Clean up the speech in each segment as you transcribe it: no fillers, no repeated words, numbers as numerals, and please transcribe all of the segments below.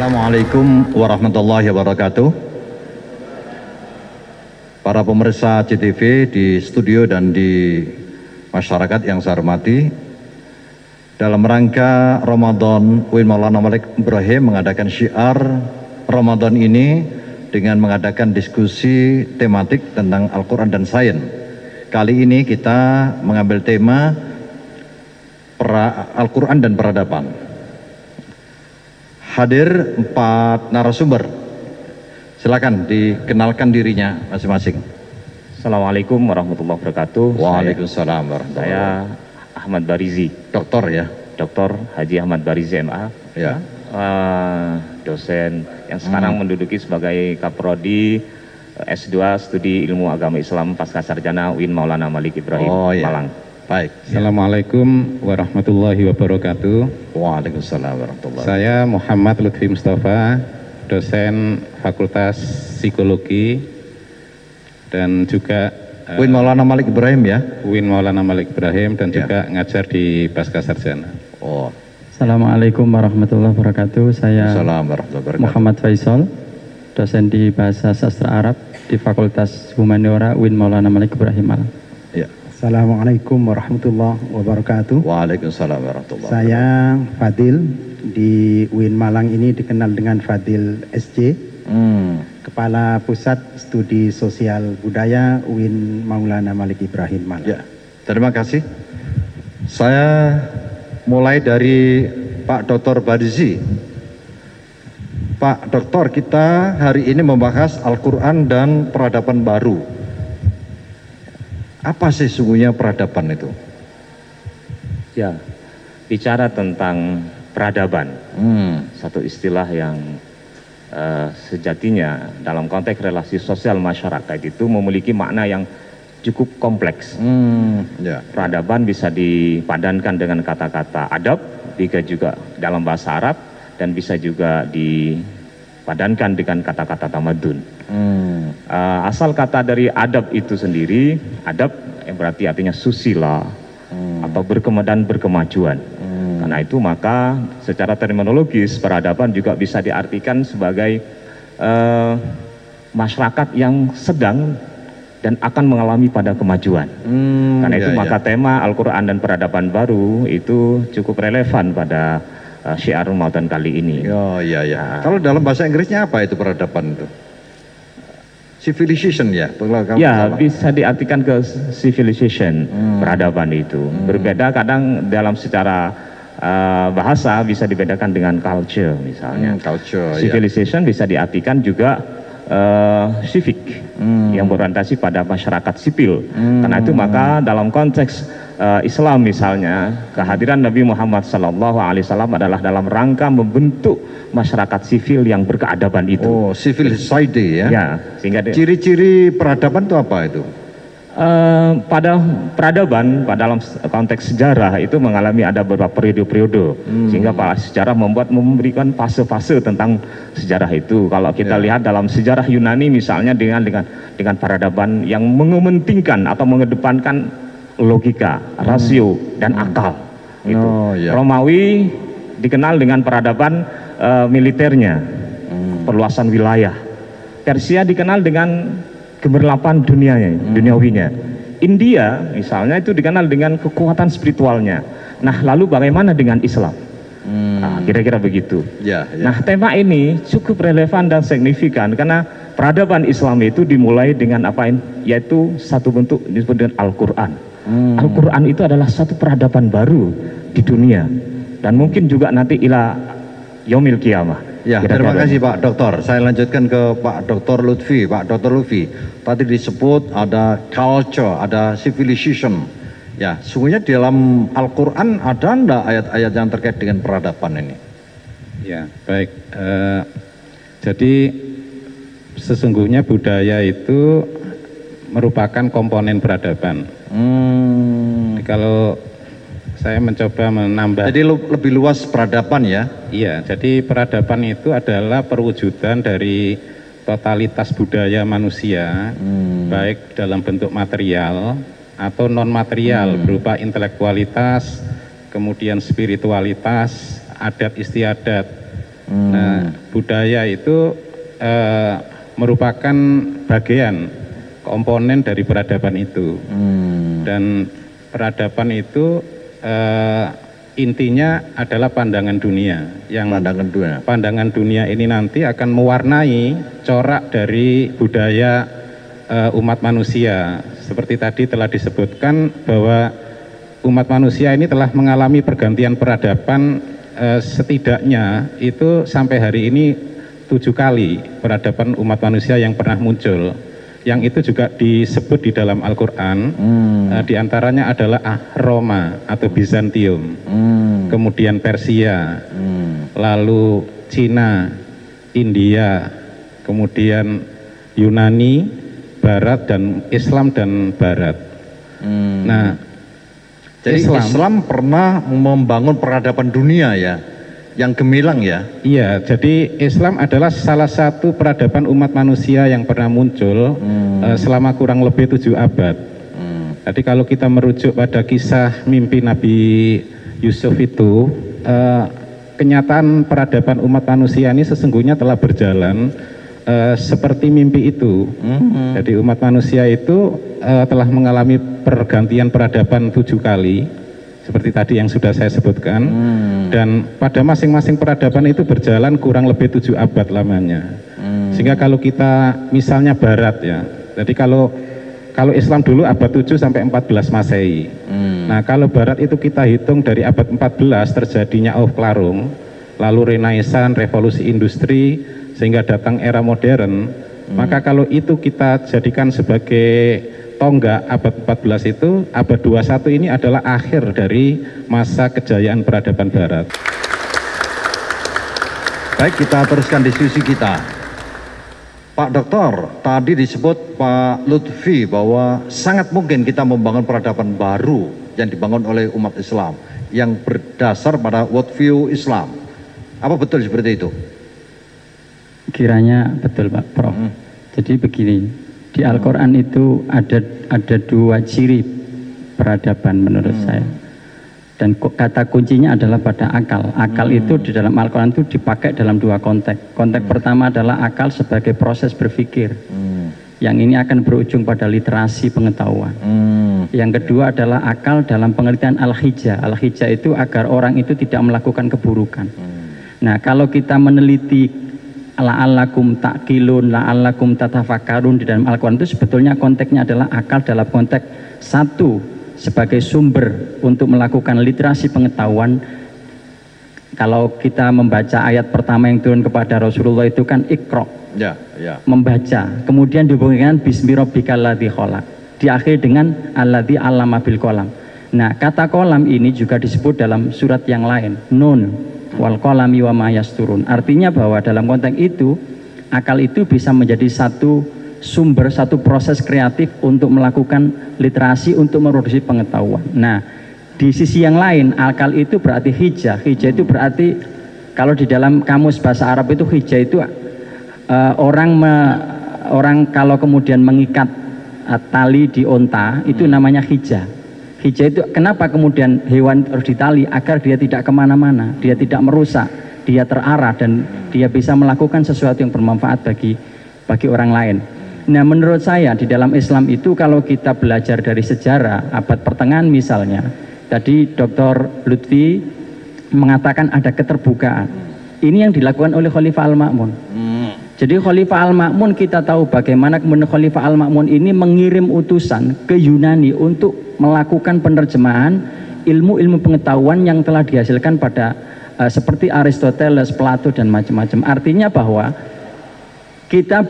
Assalamualaikum warahmatullahi wabarakatuh. Para pemirsa CTV di studio dan di masyarakat yang saya hormati, dalam rangka Ramadan, UIN Maulana Malik Ibrahim mengadakan syiar Ramadan ini dengan mengadakan diskusi tematik tentang Al-Quran dan Sains. Kali ini kita mengambil tema Al-Quran dan Peradaban. Hadir 4 narasumber. Silakan dikenalkan dirinya masing-masing. Assalamualaikum warahmatullahi wabarakatuh. Waalaikumsalam warahmatullahi wabarakatuh. Saya Ahmad Barizi. Dokter ya? Dr. Haji Ahmad Barizi MA. Ya. Dosen yang sekarang menduduki sebagai Kaprodi S2 Studi Ilmu Agama Islam Pascasarjana UIN Maulana Malik Ibrahim Malang. Baik. Assalamualaikum warahmatullahi wabarakatuh. Waalaikumsalam warahmatullahi wabarakatuh. Saya Muhammad Lutfi Mustafa, dosen Fakultas Psikologi dan juga UIN Maulana Malik Ibrahim ya? UIN Maulana Malik Ibrahim dan juga ngajar di Pascasarjana. Oh. Assalamualaikum warahmatullahi wabarakatuh. Saya Muhammad Faisal, dosen di Bahasa Sastra Arab di Fakultas Humaniora UIN Maulana Malik Ibrahim Malang. Ya. Assalamualaikum warahmatullahi wabarakatuh. Waalaikumsalam warahmatullahi wabarakatuh. Saya Fadil, di UIN Malang ini dikenal dengan Fadil SJ, Kepala Pusat Studi Sosial Budaya UIN Maulana Malik Ibrahim Malang. Ya, terima kasih. Saya mulai dari Pak Dr. Barizi. Pak Dokter, kita hari ini membahas Al-Quran dan peradaban baru. Apa sih sesungguhnya peradaban itu? Ya, bicara tentang peradaban, satu istilah yang sejatinya dalam konteks relasi sosial masyarakat itu memiliki makna yang cukup kompleks. Peradaban bisa dipadankan dengan kata-kata adab, bisa juga dalam bahasa Arab, dan bisa juga dipadankan dengan kata-kata tamadun. Asal kata dari adab itu sendiri, adab yang berarti artinya susila atau berkemajuan. Karena itu maka secara terminologis peradaban juga bisa diartikan sebagai masyarakat yang sedang dan akan mengalami pada kemajuan. Karena itu maka tema Al-Quran dan peradaban baru itu cukup relevan pada syiar Ramadan kali ini. Kalau dalam bahasa Inggrisnya apa itu peradaban itu? Civilization ya? Ya, bisa diartikan ke civilization, peradaban itu. Berbeda kadang dalam secara bahasa bisa dibedakan dengan culture misalnya. Civilization bisa diartikan juga civic, yang berorientasi pada masyarakat sipil. Karena itu maka dalam konteks Islam misalnya, kehadiran Nabi Muhammad SAW adalah dalam rangka membentuk masyarakat sipil yang berkeadaban itu. Oh, civil society ya? Ya, sehingga ciri-ciri peradaban itu apa itu? Pada peradaban, pada dalam konteks sejarah itu mengalami ada beberapa periode-periode, sehingga para sejarah memberikan fase-fase tentang sejarah itu. Kalau kita lihat dalam sejarah Yunani misalnya dengan peradaban yang mementingkan atau mengedepankan logika, rasio, dan akal. Romawi dikenal dengan peradaban militernya, perluasan wilayah. Persia dikenal dengan gemerlapan duniawinya. India misalnya itu dikenal dengan kekuatan spiritualnya. Nah, lalu bagaimana dengan Islam? Kira-kira begitu. Nah, tema ini cukup relevan dan signifikan karena peradaban Islam itu dimulai dengan apa? Yaitu satu bentuk disebut dengan Al-Quran. Al-Quran itu adalah satu peradaban baru di dunia dan mungkin juga nanti ila yaumil qiyamah. Ya, terima kasih Pak Dokter. Saya lanjutkan ke Pak Dokter Lutfi. Pak Dokter Lutfi, tadi disebut ada culture, ada civilization. Ya, sungguhnya di dalam Al-Quran ada enggak ayat-ayat yang terkait dengan peradaban ini? Ya, baik. Jadi sesungguhnya budaya itu merupakan komponen peradaban. Kalau saya mencoba menambah. Jadi lebih luas peradaban ya? Iya, jadi peradaban itu adalah perwujudan dari totalitas budaya manusia, baik dalam bentuk material atau non material berupa intelektualitas, kemudian spiritualitas, adat istiadat, Nah, budaya itu merupakan bagian komponen dari peradaban itu. Dan peradaban itu intinya adalah pandangan dunia. Yang pandangan dunia ini nanti akan mewarnai corak dari budaya umat manusia. Seperti tadi telah disebutkan bahwa umat manusia ini telah mengalami pergantian peradaban setidaknya itu sampai hari ini 7 kali peradaban umat manusia yang pernah muncul, yang itu juga disebut di dalam Al-Quran. Di antaranya adalah Roma atau Bizantium, kemudian Persia, lalu Cina, India, kemudian Yunani, Barat, dan Islam dan Barat. Nah, jadi Islam pernah membangun peradaban dunia ya, yang gemilang ya? Iya, jadi Islam adalah salah satu peradaban umat manusia yang pernah muncul selama kurang lebih 7 abad. Jadi kalau kita merujuk pada kisah mimpi Nabi Yusuf itu, kenyataan peradaban umat manusia ini sesungguhnya telah berjalan seperti mimpi itu. Jadi umat manusia itu telah mengalami pergantian peradaban 7 kali seperti tadi yang sudah saya sebutkan, dan pada masing-masing peradaban itu berjalan kurang lebih 7 abad lamanya. Sehingga kalau kita misalnya Barat ya, jadi kalau Islam dulu abad 7 sampai 14 Masehi. Nah, kalau Barat itu kita hitung dari abad 14 terjadinya Aufklärung, lalu Renaissance, revolusi industri, sehingga datang era modern. Maka kalau itu kita jadikan sebagai tonggak abad 14 itu, abad 21 ini adalah akhir dari masa kejayaan peradaban Barat. Baik, kita teruskan diskusi kita. Pak Doktor, tadi disebut Pak Lutfi bahwa sangat mungkin kita membangun peradaban baru yang dibangun oleh umat Islam yang berdasar pada worldview Islam. Apa betul seperti itu? Kiranya betul Pak Prof. Jadi begini, di Al-Quran itu ada 2 ciri peradaban menurut saya. Dan kata kuncinya adalah pada akal. Akal itu di dalam Al-Quran itu dipakai dalam 2 konteks. Konteks pertama adalah akal sebagai proses berpikir. Yang ini akan berujung pada literasi pengetahuan. Yang kedua adalah akal dalam pengertian al-hijjah. Al-hijjah itu agar orang itu tidak melakukan keburukan. Nah, kalau kita meneliti la'allakum ta'qilun, la'allakum tatafakkarun di dalam Al-Quran itu sebetulnya konteksnya adalah akal dalam konteks satu sebagai sumber untuk melakukan literasi pengetahuan. Kalau kita membaca ayat pertama yang turun kepada Rasulullah itu kan Iqra, membaca, kemudian dihubungkan bismi rabbikal ladzi khalaq, diakhiri dengan alladzi 'allama bil qalam. Nah, kata kolam ini juga disebut dalam surat yang lain, Nun wal qalami wa ma yasturun. Artinya bahwa dalam konteks itu akal itu bisa menjadi satu sumber, satu proses kreatif untuk melakukan literasi, untuk memproduksi pengetahuan. Nah, di sisi yang lain akal itu berarti hijjah. Hijjah itu berarti kalau di dalam kamus bahasa Arab itu hijjah itu orang kalau kemudian mengikat tali di onta itu namanya hijjah. Hijjah itu kenapa kemudian hewan harus ditali? Agar dia tidak kemana-mana, dia tidak merusak, dia terarah dan dia bisa melakukan sesuatu yang bermanfaat bagi orang lain. Nah, menurut saya di dalam Islam itu kalau kita belajar dari sejarah abad pertengahan misalnya, tadi Dr. Lutfi mengatakan ada keterbukaan. Ini yang dilakukan oleh Khalifah Al-Ma'mun. Jadi Khalifah Al-Ma'mun kita tahu bagaimana kemudian Khalifah Al-Ma'mun ini mengirim utusan ke Yunani untuk melakukan penerjemahan ilmu-ilmu pengetahuan yang telah dihasilkan pada seperti Aristoteles, Plato dan macam-macam. Artinya bahwa kita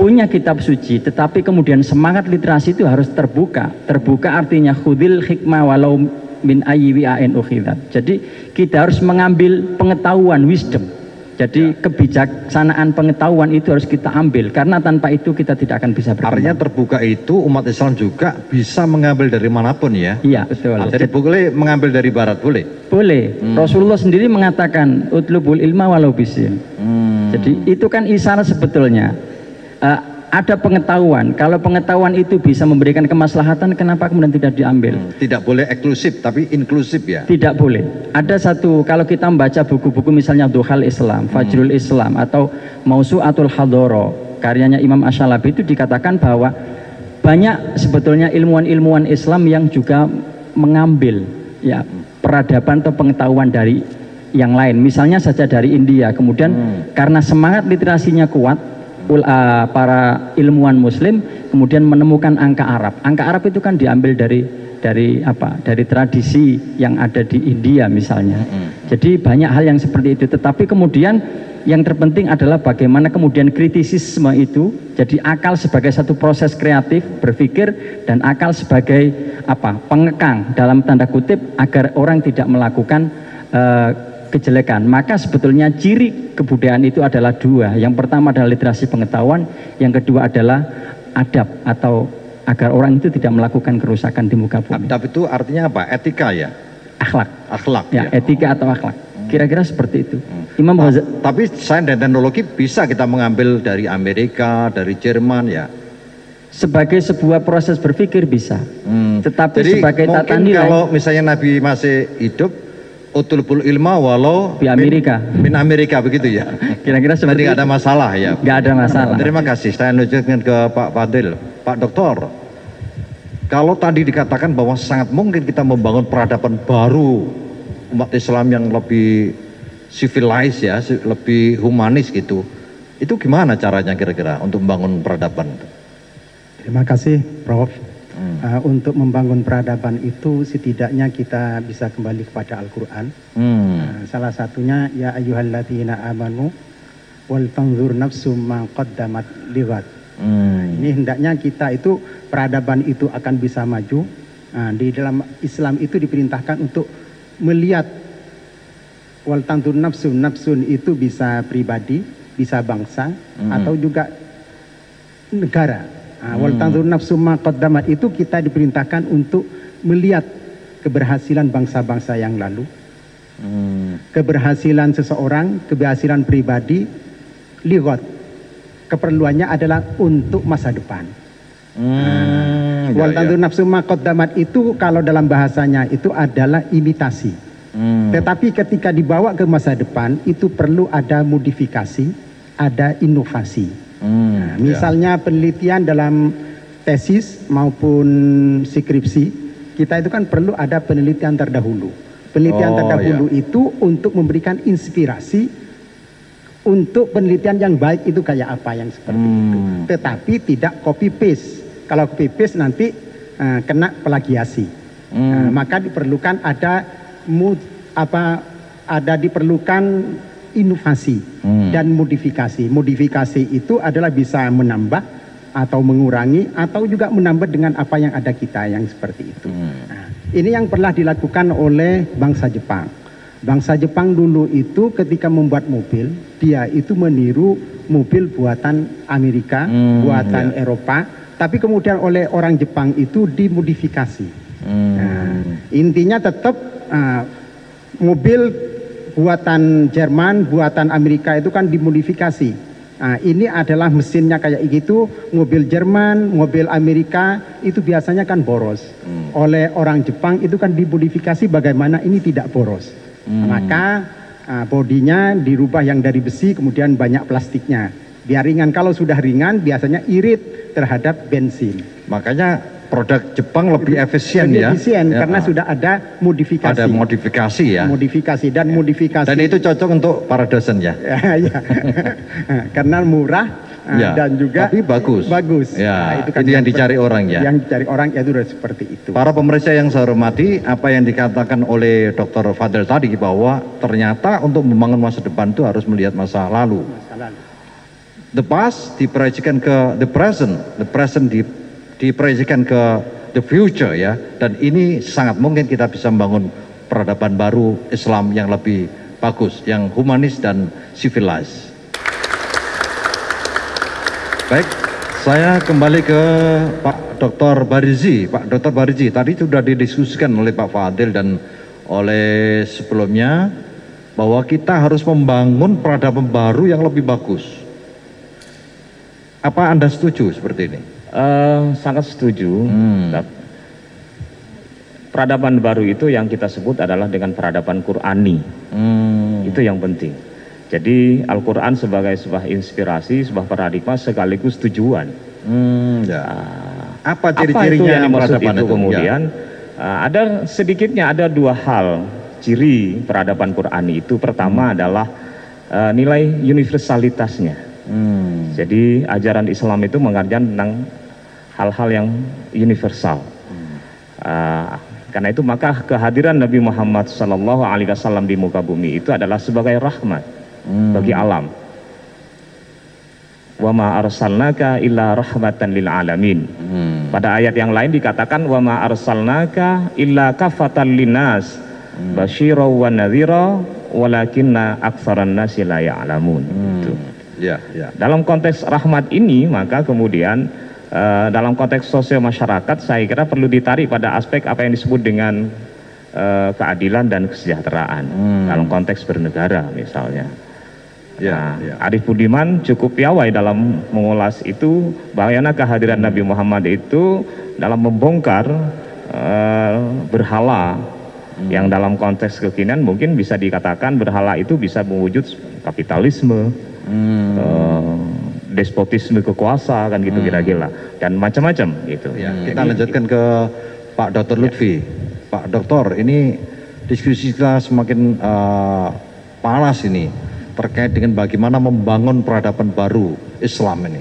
punya kitab suci, tetapi kemudian semangat literasi itu harus terbuka. Terbuka artinya khudil hikmah walau min ayyi wi'ain ukhidat. Jadi kita harus mengambil pengetahuan, wisdom. Jadi kebijaksanaan pengetahuan itu harus kita ambil, karena tanpa itu kita tidak akan bisa berkembang. Artinya terbuka itu umat Islam juga bisa mengambil dari manapun ya? Iya, betul. Jadi boleh mengambil dari barat, boleh? Boleh. Rasulullah sendiri mengatakan utlubul ilma walau bisin. Jadi itu kan isyarat sebetulnya. ada pengetahuan. Kalau pengetahuan itu bisa memberikan kemaslahatan, kenapa kemudian tidak diambil? Tidak boleh eksklusif, tapi inklusif ya? Tidak boleh. Ada satu, kalau kita membaca buku-buku misalnya Duhal Islam, Fajrul Islam, atau Mausu'atul Hadoro, karyanya Imam Ash-Shalabi, itu dikatakan bahwa banyak sebetulnya ilmuwan-ilmuwan Islam yang juga mengambil ya peradaban atau pengetahuan dari yang lain. Misalnya saja dari India, kemudian karena semangat literasinya kuat, para ilmuwan Muslim kemudian menemukan angka Arab. Angka Arab itu kan diambil dari tradisi yang ada di India misalnya. Jadi banyak hal yang seperti itu. Tetapi kemudian yang terpenting adalah bagaimana kemudian kritisisme itu, jadi akal sebagai satu proses kreatif berpikir dan akal sebagai pengekang dalam tanda kutip agar orang tidak melakukan kejelekan. Maka sebetulnya ciri kebudayaan itu adalah dua. Yang pertama adalah literasi pengetahuan, yang kedua adalah adab atau agar orang itu tidak melakukan kerusakan di muka bumi. Adab itu artinya apa? Etika ya? Akhlak. Akhlak ya, etika atau akhlak. Kira-kira seperti itu. Imam tapi sains dan teknologi bisa kita mengambil dari Amerika, dari Jerman ya? Sebagai sebuah proses berpikir bisa. Tetapi jadi sebagai tata nilai. Kalau misalnya Nabi masih hidup, utulbul ilma walau di Amerika. Min Amerika begitu ya. Kira-kira seperti nggak ada masalah ya. Nggak ada masalah. Terima kasih. Saya lanjutkan ke Pak Fadil. Pak Doktor, kalau tadi dikatakan bahwa sangat mungkin kita membangun peradaban baru umat Islam yang lebih civilized ya, lebih humanis gitu. Itu gimana caranya kira-kira untuk membangun peradaban? Terima kasih, Prof. Untuk membangun peradaban itu setidaknya kita bisa kembali kepada Al-Quran. Salah satunya ya ayyuhalladzina amanu wal tanzur nafsum ma qaddamat liwat. Ini hendaknya kita itu peradaban itu akan bisa maju. Di dalam Islam itu diperintahkan untuk melihat wal tanzur nafsum, nafsun itu bisa pribadi, bisa bangsa atau juga negara. Wal tanzur nafsum ma qaddamat itu kita diperintahkan untuk melihat keberhasilan bangsa-bangsa yang lalu, keberhasilan seseorang, keberhasilan pribadi, liwat keperluannya adalah untuk masa depan. Wal tanzur nafsum ma qaddamat itu kalau dalam bahasanya itu adalah imitasi. Tetapi ketika dibawa ke masa depan itu perlu ada modifikasi, ada inovasi. Misalnya penelitian dalam tesis maupun skripsi kita itu kan perlu ada penelitian terdahulu. Penelitian terdahulu itu untuk memberikan inspirasi untuk penelitian yang baik itu kayak apa yang seperti itu. Tetapi tidak copy paste. Kalau copy paste nanti kena plagiasi. Maka diperlukan diperlukan inovasi dan modifikasi. Modifikasi itu adalah bisa menambah atau mengurangi atau juga menambah dengan apa yang ada kita yang seperti itu. Ini yang pernah dilakukan oleh bangsa Jepang. Bangsa Jepang dulu itu ketika membuat mobil, dia itu meniru mobil buatan Amerika, buatan Eropa, tapi kemudian oleh orang Jepang itu dimodifikasi. Intinya tetap mobil buatan Jerman, buatan Amerika itu kan dimodifikasi. Ini adalah mesinnya kayak gitu, mobil Jerman, mobil Amerika itu biasanya kan boros. Oleh orang Jepang itu kan dimodifikasi bagaimana ini tidak boros. Maka bodinya dirubah yang dari besi, kemudian banyak plastiknya. Biar ringan, kalau sudah ringan biasanya irit terhadap bensin. Makanya produk Jepang lebih efisien ya. Efisien karena sudah ada modifikasi. Ada modifikasi ya. Modifikasi dan modifikasi. Dan itu cocok untuk para dosen ya. Karena murah dan juga tapi bagus. Bagus. Ya, itu kan yang dicari orang ya. Yang dicari orang itu sudah seperti itu. Para pemeriksa yang saya hormati, apa yang dikatakan oleh Dr. Fadil tadi bahwa ternyata untuk membangun masa depan itu harus melihat masa lalu. The past diproyeksikan ke the present diproyeksikan ke the future ya, dan ini sangat mungkin kita bisa membangun peradaban baru Islam yang lebih bagus, yang humanis dan civilized. Baik, saya kembali ke Pak Dr. Barizi. Pak Dr. Barizi, tadi sudah didiskusikan oleh Pak Fadil dan oleh sebelumnya bahwa kita harus membangun peradaban baru yang lebih bagus. Apa Anda setuju seperti ini? Sangat setuju. Peradaban baru itu yang kita sebut adalah dengan peradaban Qur'ani. Itu yang penting. Jadi Al-Quran sebagai sebuah inspirasi, sebuah paradigma sekaligus tujuan. Apa Apa itu ciri-cirinya yang dimaksud peradaban itu kemudian? Ada sedikitnya ada dua hal ciri peradaban Qur'ani itu. Pertama adalah nilai universalitasnya. Jadi ajaran Islam itu mengajarkan tentang hal-hal yang universal. Karena itu maka kehadiran Nabi Muhammad SAW di muka bumi itu adalah sebagai rahmat bagi alam. Wa ma arsalnaka illa rahmatan lil alamin. Pada ayat yang lain dikatakan wa ma arsalnaka illa kafatan linnas basyira wa nadhira walakinna aktsaran nasi la ya'lamun. Dalam konteks rahmat ini maka kemudian dalam konteks sosial masyarakat saya kira perlu ditarik pada aspek apa yang disebut dengan keadilan dan kesejahteraan dalam konteks bernegara misalnya. Arif Budiman cukup piawai dalam mengulas itu, bagaimana kehadiran Nabi Muhammad itu dalam membongkar berhala yang dalam konteks kekinian mungkin bisa dikatakan berhala itu bisa mewujud kapitalisme, despotisme kekuasa kan gitu kira-kira dan macam-macam gitu. Kita lanjutkan ke Pak Dr. Lutfi. Pak Dokter, ini diskusi kita semakin panas ini terkait dengan bagaimana membangun peradaban baru Islam ini.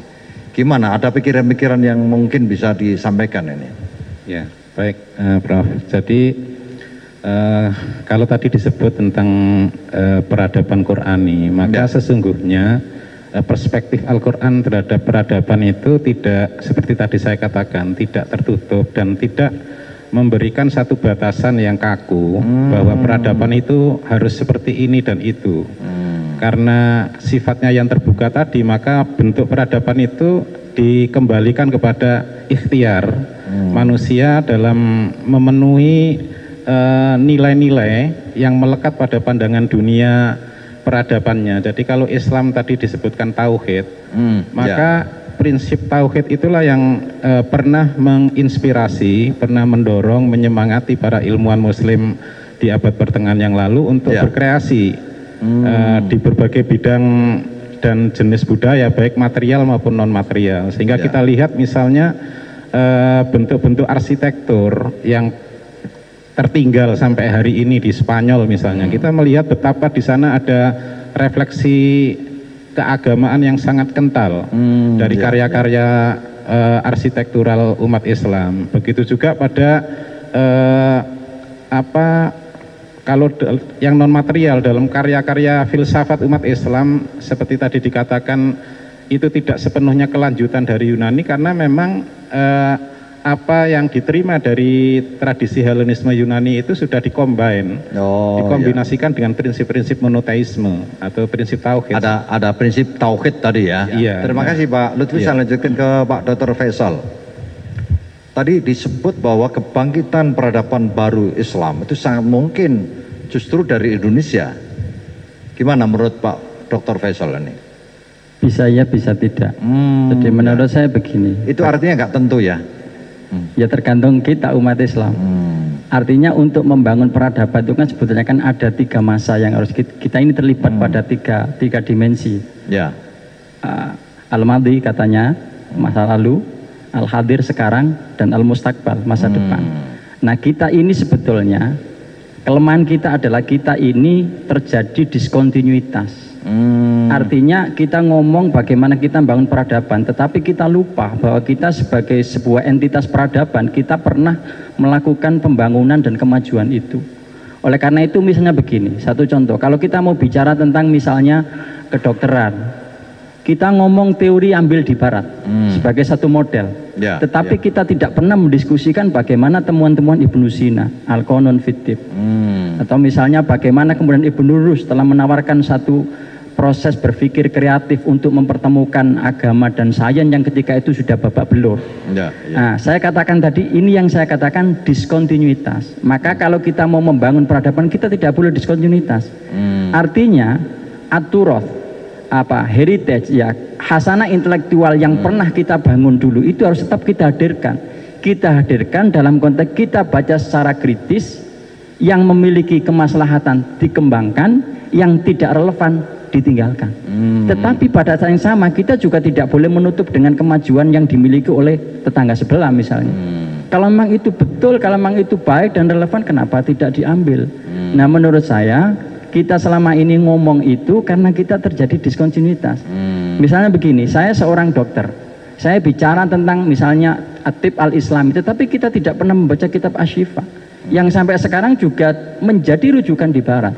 Gimana? Ada pikiran-pikiran yang mungkin bisa disampaikan ini? Ya, baik, Prof. Jadi kalau tadi disebut tentang peradaban Qur'ani, maka sesungguhnya perspektif Al-Quran terhadap peradaban itu tidak seperti tadi saya katakan, tidak tertutup dan tidak memberikan satu batasan yang kaku bahwa peradaban itu harus seperti ini dan itu. Karena sifatnya yang terbuka tadi, maka bentuk peradaban itu dikembalikan kepada ikhtiar manusia dalam memenuhi nilai-nilai yang melekat pada pandangan dunia peradabannya. Jadi kalau Islam tadi disebutkan tauhid, maka prinsip tauhid itulah yang pernah menginspirasi, pernah mendorong, menyemangati para ilmuwan muslim di abad pertengahan yang lalu untuk berkreasi di berbagai bidang dan jenis budaya, baik material maupun non material. Sehingga kita lihat misalnya bentuk-bentuk arsitektur yang tertinggal sampai hari ini di Spanyol misalnya, kita melihat betapa di sana ada refleksi keagamaan yang sangat kental dari karya-karya arsitektural umat Islam. Begitu juga pada kalau yang non material dalam karya-karya filsafat umat Islam seperti tadi dikatakan itu tidak sepenuhnya kelanjutan dari Yunani, karena memang apa yang diterima dari tradisi Helenisme Yunani itu sudah dikombinasikan dengan prinsip-prinsip monoteisme atau prinsip tauhid. Ada prinsip tauhid tadi ya. Terima kasih Pak Lutfi. Saya lanjutkan ke Pak Dr. Faisal. Tadi disebut bahwa kebangkitan peradaban baru Islam itu sangat mungkin justru dari Indonesia. Gimana menurut Pak Dr. Faisal ini? Bisa ya, bisa tidak. Jadi menurut saya begini. Itu artinya nggak tentu ya? Ya tergantung kita umat Islam. Artinya untuk membangun peradaban itu kan sebetulnya kan ada 3 masa yang harus kita ini terlibat pada tiga dimensi. Al-Madi katanya masa lalu, Al-Hadir sekarang, dan Al-Mustakbal masa depan. Nah kita ini sebetulnya kelemahan kita adalah kita ini terjadi diskontinuitas. Artinya kita ngomong bagaimana kita membangun peradaban, tetapi kita lupa bahwa kita sebagai sebuah entitas peradaban kita pernah melakukan pembangunan dan kemajuan itu. Oleh karena itu misalnya begini, satu contoh, kalau kita mau bicara tentang misalnya kedokteran, kita ngomong teori ambil di barat sebagai satu model, tetapi kita tidak pernah mendiskusikan bagaimana temuan-temuan Ibnu Sina, Al-Qanun fit Tibb, atau misalnya bagaimana kemudian Ibnu Rus telah menawarkan satu proses berpikir kreatif untuk mempertemukan agama dan sains yang ketika itu sudah babak belur. Nah, saya katakan tadi, ini yang saya katakan diskontinuitas. Maka kalau kita mau membangun peradaban, kita tidak boleh diskontinuitas. Artinya aturoth heritage ya, hasanah intelektual yang pernah kita bangun dulu itu harus tetap kita hadirkan. Kita hadirkan dalam konteks kita baca secara kritis, yang memiliki kemaslahatan dikembangkan, yang tidak relevan ditinggalkan. Tetapi pada saat yang sama kita juga tidak boleh menutup dengan kemajuan yang dimiliki oleh tetangga sebelah misalnya. Kalau memang itu betul, kalau memang itu baik dan relevan, kenapa tidak diambil? Nah, menurut saya kita selama ini ngomong itu karena kita terjadi diskontinuitas. Misalnya begini, saya seorang dokter, saya bicara tentang misalnya Atib al-Islami, tetapi kita tidak pernah membaca kitab Asy-Syifa yang sampai sekarang juga menjadi rujukan di Barat.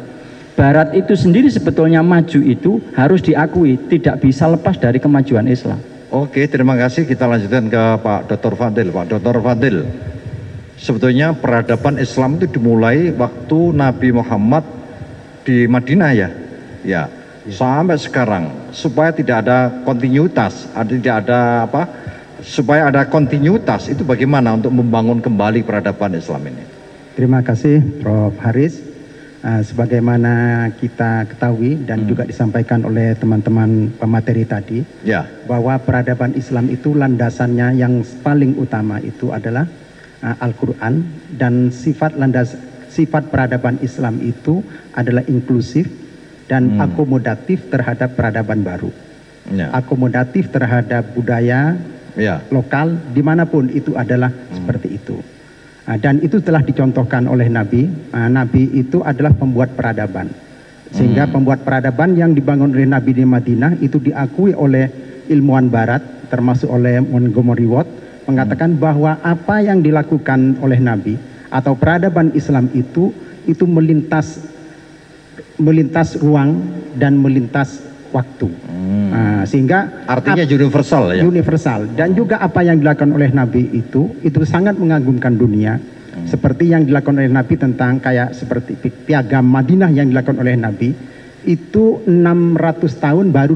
Barat itu sendiri sebetulnya maju itu harus diakui, tidak bisa lepas dari kemajuan Islam. Oke, terima kasih. Kita lanjutkan ke Pak Dr. Fadil. Pak Dr. Fadil, sebetulnya peradaban Islam itu dimulai waktu Nabi Muhammad di Madinah ya? Ya, sampai sekarang. Supaya tidak ada kontinuitas, supaya ada kontinuitas, itu bagaimana untuk membangun kembali peradaban Islam ini? Terima kasih Prof. Haris. Sebagaimana kita ketahui dan juga disampaikan oleh teman-teman pemateri tadi, bahwa peradaban Islam itu landasannya yang paling utama itu adalah Al-Quran, dan sifat peradaban Islam itu adalah inklusif dan akomodatif terhadap peradaban baru, akomodatif terhadap budaya lokal dimanapun itu adalah seperti itu. Dan itu telah dicontohkan oleh Nabi. Nabi itu adalah pembuat peradaban, sehingga pembuat peradaban yang dibangun oleh Nabi di Madinah itu diakui oleh ilmuwan Barat, termasuk oleh Montgomery Watt, mengatakan bahwa apa yang dilakukan oleh Nabi atau peradaban Islam itu melintas ruang dan melintas waktu. Sehingga artinya universal ya. Universal, dan juga apa yang dilakukan oleh Nabi itu sangat mengagumkan dunia. Seperti yang dilakukan oleh Nabi tentang kayak seperti piagam Madinah yang dilakukan oleh Nabi itu 600 tahun baru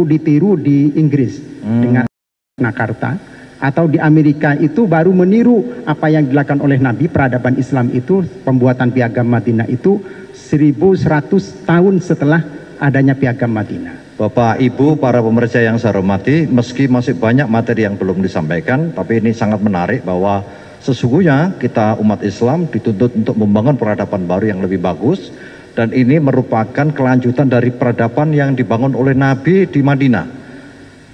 ditiru di Inggris dengan Magna Carta, atau di Amerika itu baru meniru apa yang dilakukan oleh Nabi. Peradaban Islam itu, pembuatan piagam Madinah itu 1100 tahun setelah adanya piagam Madinah. Bapak, Ibu, para pemirsa yang saya hormati, meski masih banyak materi yang belum disampaikan, tapi ini sangat menarik bahwa sesungguhnya kita umat Islam dituntut untuk membangun peradaban baru yang lebih bagus, dan ini merupakan kelanjutan dari peradaban yang dibangun oleh Nabi di Madinah.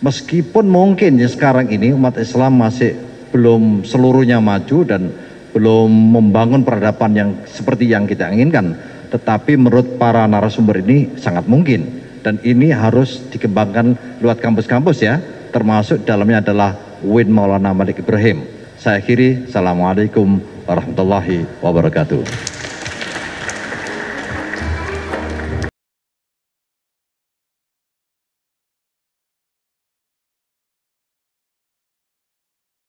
Meskipun mungkin ya sekarang ini umat Islam masih belum seluruhnya maju dan belum membangun peradaban yang seperti yang kita inginkan, tetapi menurut para narasumber ini sangat mungkin. Dan ini harus dikembangkan lewat kampus-kampus ya, termasuk dalamnya adalah UIN Maulana Malik Ibrahim. Saya akhiri, Assalamualaikum warahmatullahi wabarakatuh.